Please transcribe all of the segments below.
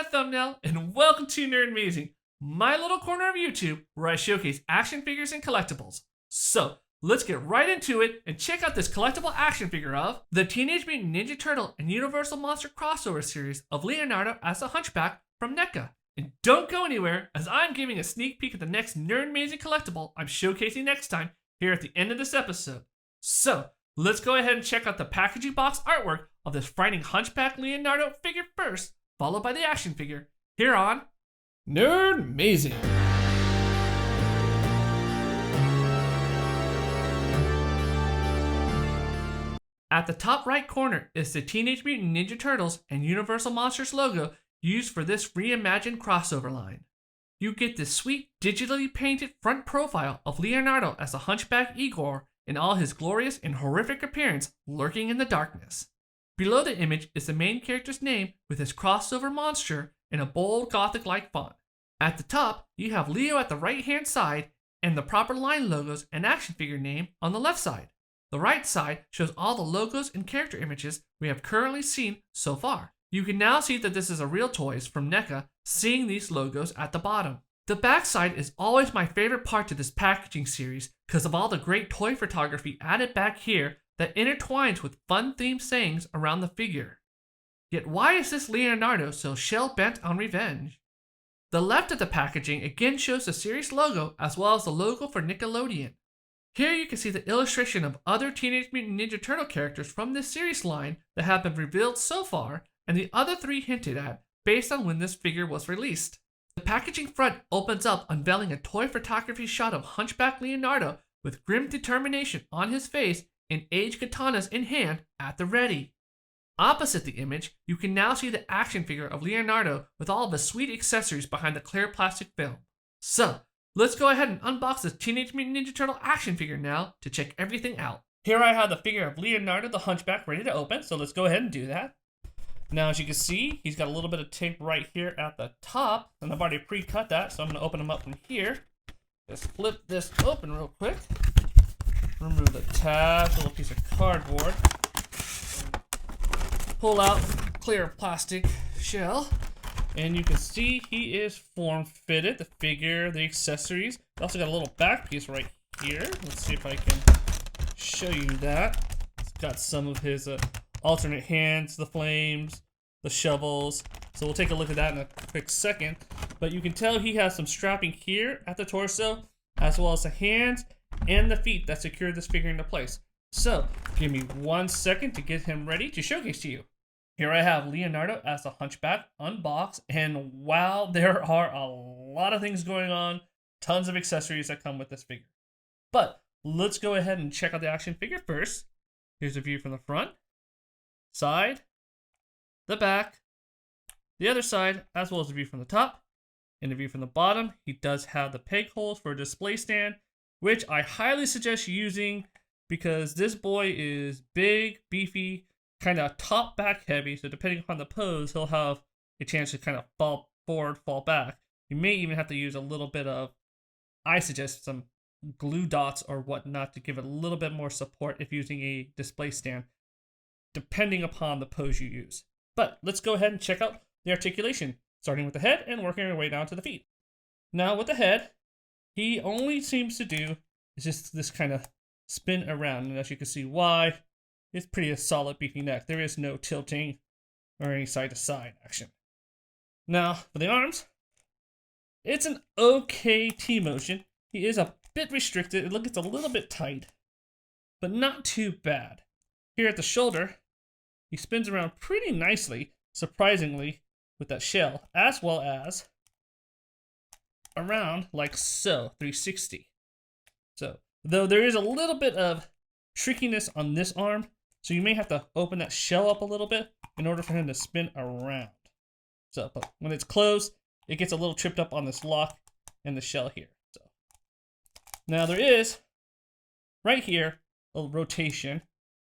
that thumbnail, and welcome to Nerdmazing, my little corner of YouTube where I showcase action figures and collectibles. So, let's get right into it and check out this collectible action figure of the Teenage Mutant Ninja Turtle and Universal Monster crossover series of Leonardo as the Hunchback from NECA. And don't go anywhere, as I'm giving a sneak peek at the next Nerdmazing collectible I'm showcasing next time here at the end of this episode. So, let's go ahead and check out the packaging box artwork of this frightening Hunchback Leonardo figure first, followed by the action figure, here on Nerdmazing. At the top right corner is the Teenage Mutant Ninja Turtles and Universal Monsters logo used for this reimagined crossover line. You get this sweet digitally painted front profile of Leonardo as the Hunchback Igor in all his glorious and horrific appearance lurking in the darkness. Below the image is the main character's name with his crossover monster in a bold gothic-like font. At the top, you have Leo at the right-hand side and the proper line logos and action figure name on the left side. The right side shows all the logos and character images we have currently seen so far. You can now see that this is a real toys from NECA, seeing these logos at the bottom. The back side is always my favorite part to this packaging series because of all the great toy photography added back here that intertwines with fun themed sayings around the figure. Yet why is this Leonardo so shell-bent on revenge? The left of the packaging again shows the series logo as well as the logo for Nickelodeon. Here you can see the illustration of other Teenage Mutant Ninja Turtle characters from this series line that have been revealed so far, and the other three hinted at based on when this figure was released. The packaging front opens up, unveiling a toy photography shot of Hunchback Leonardo with grim determination on his face and aged katanas in hand at the ready. Opposite the image, you can now see the action figure of Leonardo with all of the sweet accessories behind the clear plastic film. So, let's go ahead and unbox this Teenage Mutant Ninja Turtle action figure now to check everything out. Here I have the figure of Leonardo the Hunchback ready to open, so let's go ahead and do that. Now, as you can see, he's got a little bit of tape right here at the top, and I've already pre-cut that, so I'm going to open him up from here. Just flip this open real quick. Remove the tabs, a little piece of cardboard. Pull out clear plastic shell, and you can see he is form-fitted, the figure, the accessories. Also got a little back piece right here. Let's see if I can show you that. It's got some of his alternate hands, the flames, the shovels. So we'll take a look at that in a quick second. But you can tell he has some strapping here at the torso, as well as the hands and the feet that secure this figure into place. So give me 1 second to get him ready to showcase to you. Here I have Leonardo as the Hunchback unboxed, and wow, there are a lot of things going on, tons of accessories that come with this figure. But let's go ahead and check out the action figure first. Here's a view from the front, side, the back, the other side, as well as a view from the top, and a view from the bottom. He does have the peg holes for a display stand, which I highly suggest using because this boy is big, beefy, kind of top back heavy, so depending upon the pose, he'll have a chance to kind of fall forward, fall back. You may even have to use a little bit of, I suggest some glue dots or whatnot to give it a little bit more support if using a display stand, depending upon the pose you use. But let's go ahead and check out the articulation, starting with the head and working our way down to the feet. Now with the head, he only seems to do is just this kind of spin around, and as you can see why, it's pretty a solid beefy neck. There is no tilting or any side to side action. Now for the arms, it's an okay T motion. He is a bit restricted. It looks a little bit tight, but not too bad. Here at the shoulder, he spins around pretty nicely, surprisingly, with that shell, as well as around like so, 360. So, though there is a little bit of trickiness on this arm, so you may have to open that shell up a little bit in order for him to spin around. So, but when it's closed, it gets a little tripped up on this lock and the shell here. So, now there is, right here, a rotation,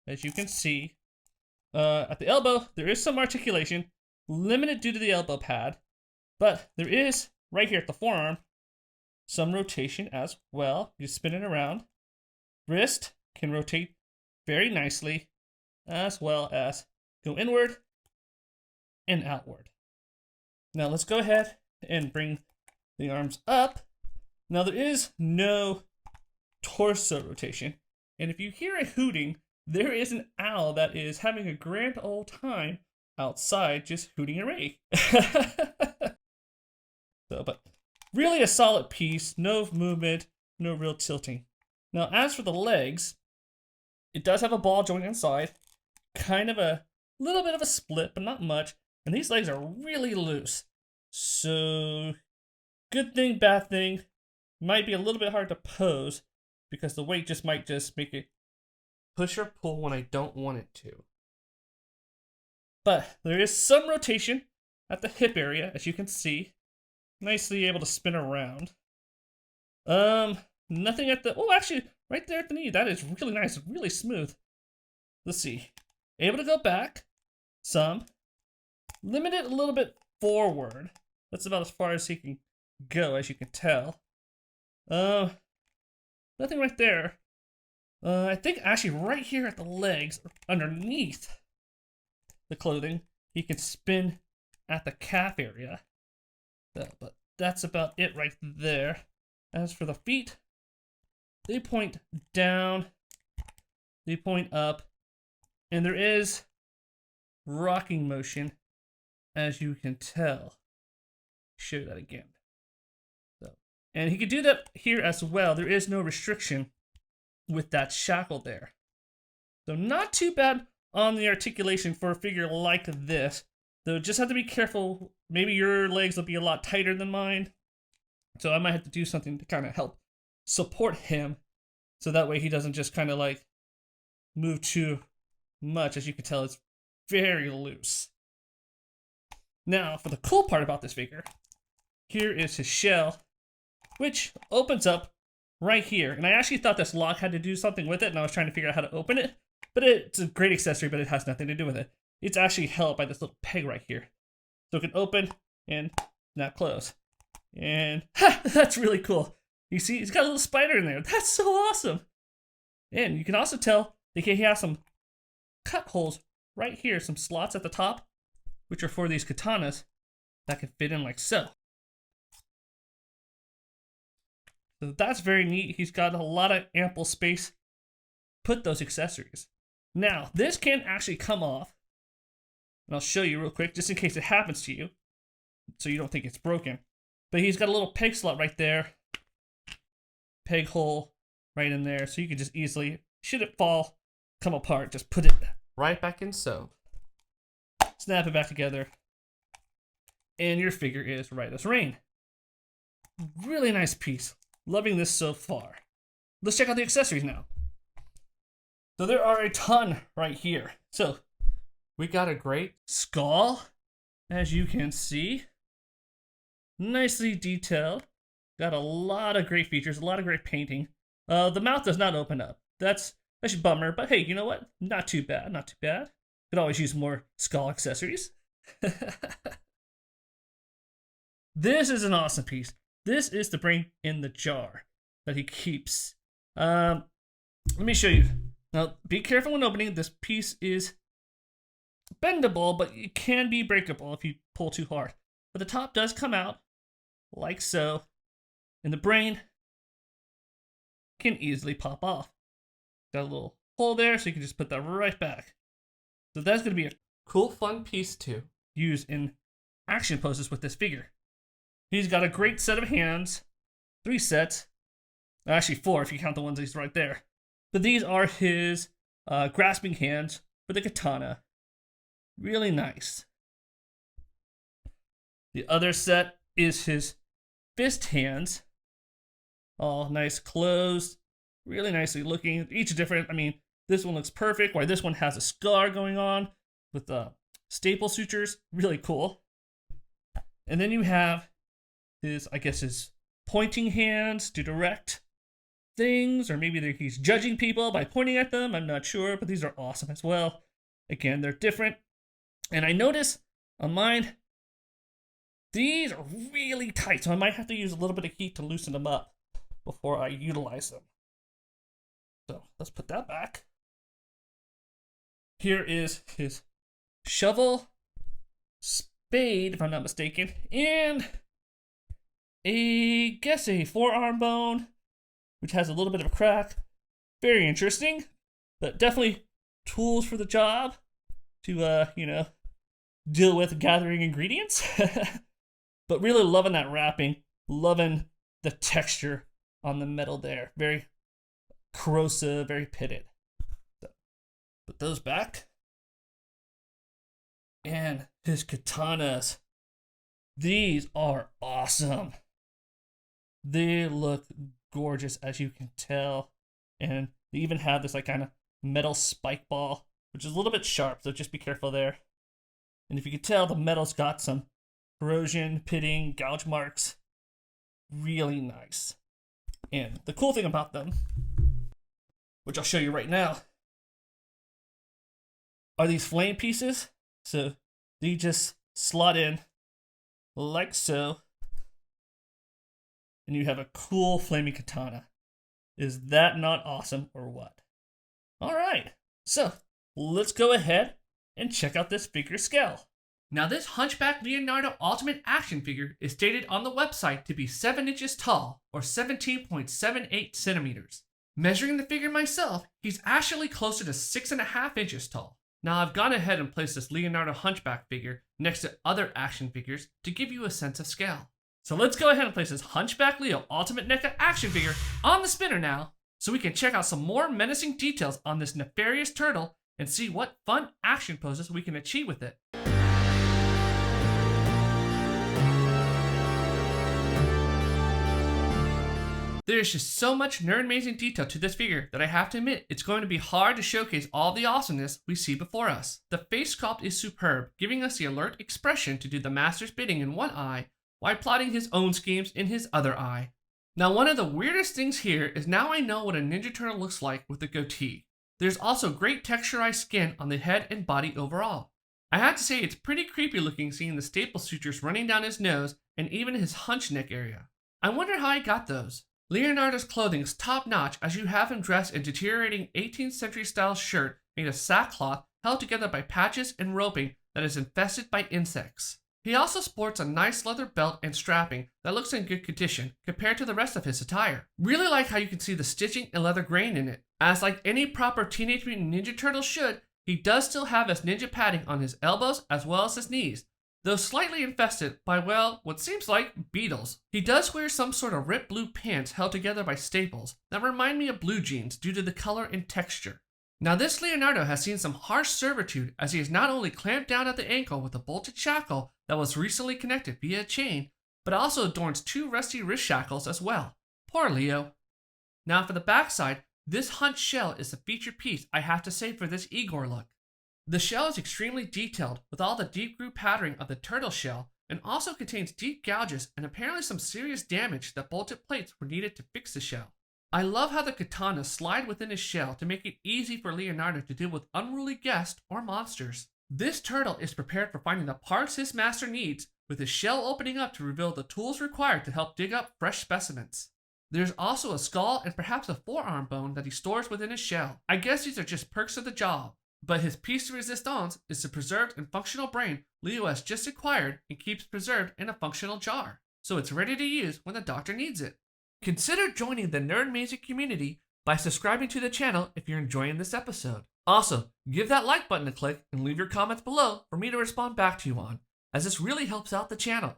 as you can see. At the elbow, there is some articulation, limited due to the elbow pad, but there is, right here at the forearm, some rotation as well. You spin it around. Wrist can rotate very nicely, as well as go inward and outward. Now let's go ahead and bring the arms up. Now there is no torso rotation. And if you hear a hooting, there is an owl that is having a grand old time outside just hooting away. But really a solid piece, no movement, no real tilting. Now as for the legs, it does have a ball joint inside, kind of a little bit of a split, but not much. And these legs are really loose. So good thing, bad thing, might be a little bit hard to pose because the weight might just make it push or pull when I don't want it to. But there is some rotation at the hip area, as you can see. Nicely able to spin around. Nothing at the, oh, actually, right there at the knee. That is really nice, really smooth. Let's see. Able to go back some. Limited a little bit forward. That's about as far as he can go, as you can tell. Nothing right there. I think actually right here at the legs, underneath the clothing, he can spin at the calf area. But that's about it right there. As for the feet, they point down, they point up, and there is rocking motion, as you can tell. Show that again. And he could do that here as well. There is no restriction with that shackle there. So not too bad on the articulation for a figure like this. Though just have to be careful. Maybe your legs will be a lot tighter than mine. So I might have to do something to kind of help support him. So that way he doesn't just kind of like move too much. As you can tell, it's very loose. Now, for the cool part about this figure, here is his shell, which opens up right here. And I actually thought this lock had to do something with it, and I was trying to figure out how to open it. But it's a great accessory, but it has nothing to do with it. It's actually held by this little peg right here. So it can open and snap close. And ha, that's really cool. You see, he's got a little spider in there. That's so awesome. And you can also tell that he has some cut holes right here, some slots at the top, which are for these katanas that can fit in like so. So that's very neat. He's got a lot of ample space to put those accessories. Now, this can actually come off. And I'll show you real quick, just in case it happens to you, so you don't think it's broken. But he's got a little peg slot right there. Peg hole right in there. So you can just easily, should it fall, come apart, just put it right back in so. Snap it back together. And your figure is right as rain. Really nice piece. Loving this so far. Let's check out the accessories now. So there are a ton right here. So we got a great skull, as you can see. Nicely detailed. Got a lot of great features, a lot of great painting. The mouth does not open up. That's a bummer, but hey, you know what? Not too bad, not too bad. Could always use more skull accessories. This is an awesome piece. This is the brain in the jar that he keeps. Let me show you. Now, be careful when opening. This piece is bendable, but it can be breakable if you pull too hard. But the top does come out, like so. And the brain can easily pop off. Got a little hole there, so you can just put that right back. So that's going to be a cool, fun piece to use in action poses with this figure. He's got a great set of hands. 3 sets. Actually 4 if you count the ones he's right there. But these are his grasping hands for the katana. Really nice. The other set is his fist hands. All nice closed. Really nicely looking. Each different. I mean, this one looks perfect, while this one has a scar going on with staple sutures. Really cool. And then you have his, I guess, his pointing hands to direct things, or maybe he's judging people by pointing at them. I'm not sure, but these are awesome as well. Again, they're different. And I notice on mine, these are really tight, so I might have to use a little bit of heat to loosen them up before I utilize them. So let's put that back. Here is his shovel, spade, if I'm not mistaken, and a forearm bone, which has a little bit of a crack. Very interesting, but definitely tools for the job to, deal with gathering ingredients. But really loving that wrapping, loving the texture on the metal there. Very corrosive, very pitted. So, put those back. And his katanas. These are awesome. They look gorgeous, as you can tell. And they even have this like kind of metal spike ball, which is a little bit sharp, so just be careful there. And if you can tell, the metal's got some corrosion, pitting, gouge marks. Really nice. And the cool thing about them, which I'll show you right now, are these flame pieces. So they just slot in like so. And you have a cool flaming katana. Is that not awesome or what? Alright, so let's go ahead and check out this figure scale. Now this Hunchback Leonardo Ultimate Action Figure is stated on the website to be 7 inches tall, or 17.78 centimeters. Measuring the figure myself, he's actually closer to 6.5 inches tall. Now I've gone ahead and placed this Leonardo Hunchback figure next to other action figures to give you a sense of scale. So let's go ahead and place this Hunchback Leo Ultimate NECA Action Figure on the spinner now, so we can check out some more menacing details on this nefarious turtle and see what fun action poses we can achieve with it. There's just so much nerd-mazing detail to this figure that I have to admit it's going to be hard to showcase all the awesomeness we see before us. The face sculpt is superb, giving us the alert expression to do the master's bidding in one eye while plotting his own schemes in his other eye. Now one of the weirdest things here is now I know what a Ninja Turtle looks like with a goatee. There's also great texturized skin on the head and body overall. I have to say it's pretty creepy looking seeing the staple sutures running down his nose and even his hunch neck area. I wonder how he got those. Leonardo's clothing is top notch as you have him dressed in deteriorating 18th century style shirt made of sackcloth held together by patches and roping that is infested by insects. He also sports a nice leather belt and strapping that looks in good condition compared to the rest of his attire. Really like how you can see the stitching and leather grain in it. As like any proper Teenage Mutant Ninja Turtle should, he does still have his ninja padding on his elbows as well as his knees, though slightly infested by, well, what seems like beetles. He does wear some sort of ripped blue pants held together by staples that remind me of blue jeans due to the color and texture. Now this Leonardo has seen some harsh servitude as he is not only clamped down at the ankle with a bolted shackle that was recently connected via a chain, but also adorns 2 rusty wrist shackles as well. Poor Leo. Now for the backside, this hunch shell is the feature piece I have to say for this Igor look. The shell is extremely detailed with all the deep groove patterning of the turtle shell and also contains deep gouges and apparently some serious damage that bolted plates were needed to fix the shell. I love how the katanas slide within his shell to make it easy for Leonardo to deal with unruly guests or monsters. This turtle is prepared for finding the parts his master needs, with his shell opening up to reveal the tools required to help dig up fresh specimens. There's also a skull and perhaps a forearm bone that he stores within his shell. I guess these are just perks of the job, but his piece de resistance is the preserved and functional brain Leo has just acquired and keeps preserved in a functional jar, so it's ready to use when the doctor needs it. Consider joining the Nerdmazing community by subscribing to the channel if you're enjoying this episode. Also, give that like button a click and leave your comments below for me to respond back to you on, as this really helps out the channel.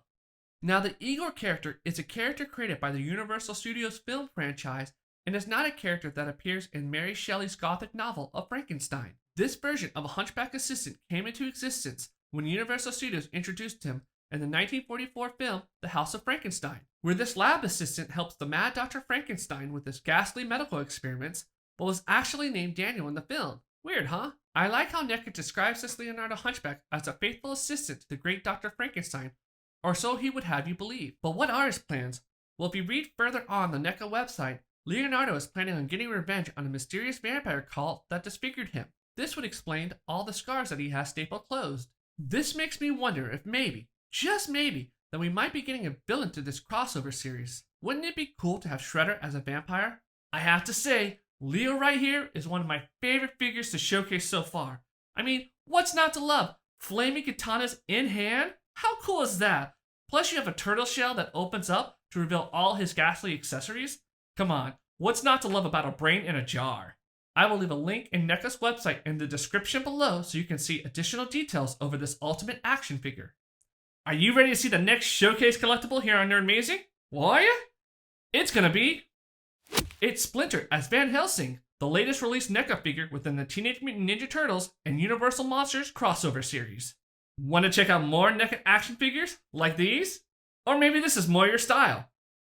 Now the Igor character is a character created by the Universal Studios film franchise and is not a character that appears in Mary Shelley's gothic novel of Frankenstein. This version of a hunchback assistant came into existence when Universal Studios introduced him in the 1944 film The House of Frankenstein, where this lab assistant helps the mad Dr. Frankenstein with his ghastly medical experiments, but was actually named Daniel in the film. Weird, huh? I like how NECA describes this Leonardo Hunchback as a faithful assistant to the great Dr. Frankenstein, or so he would have you believe. But what are his plans? Well, if you read further on the NECA website, Leonardo is planning on getting revenge on a mysterious vampire cult that disfigured him. This would explain all the scars that he has stapled closed. This makes me wonder if maybe, just maybe, that we might be getting a villain to this crossover series. Wouldn't it be cool to have Shredder as a vampire? I have to say, Leo right here is one of my favorite figures to showcase so far. I mean, what's not to love? Flaming katanas in hand? How cool is that? Plus you have a turtle shell that opens up to reveal all his ghastly accessories. Come on, what's not to love about a brain in a jar? I will leave a link in NECA's website in the description below so you can see additional details over this ultimate action figure. Are you ready to see the next showcase collectible here on Nerdmazing? Well, are you? It's Splinter as Van Helsing, the latest released NECA figure within the Teenage Mutant Ninja Turtles and Universal Monsters crossover series. Want to check out more NECA action figures like these? Or maybe this is more your style?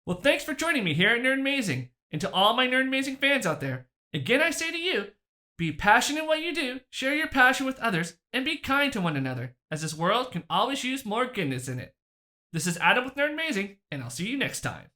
Well, thanks for joining me here at Nerdmazing, and to all my Nerdmazing fans out there, again I say to you, be passionate in what you do, share your passion with others, and be kind to one another, as this world can always use more goodness in it. This is Adam with Nerdmazing, and I'll see you next time.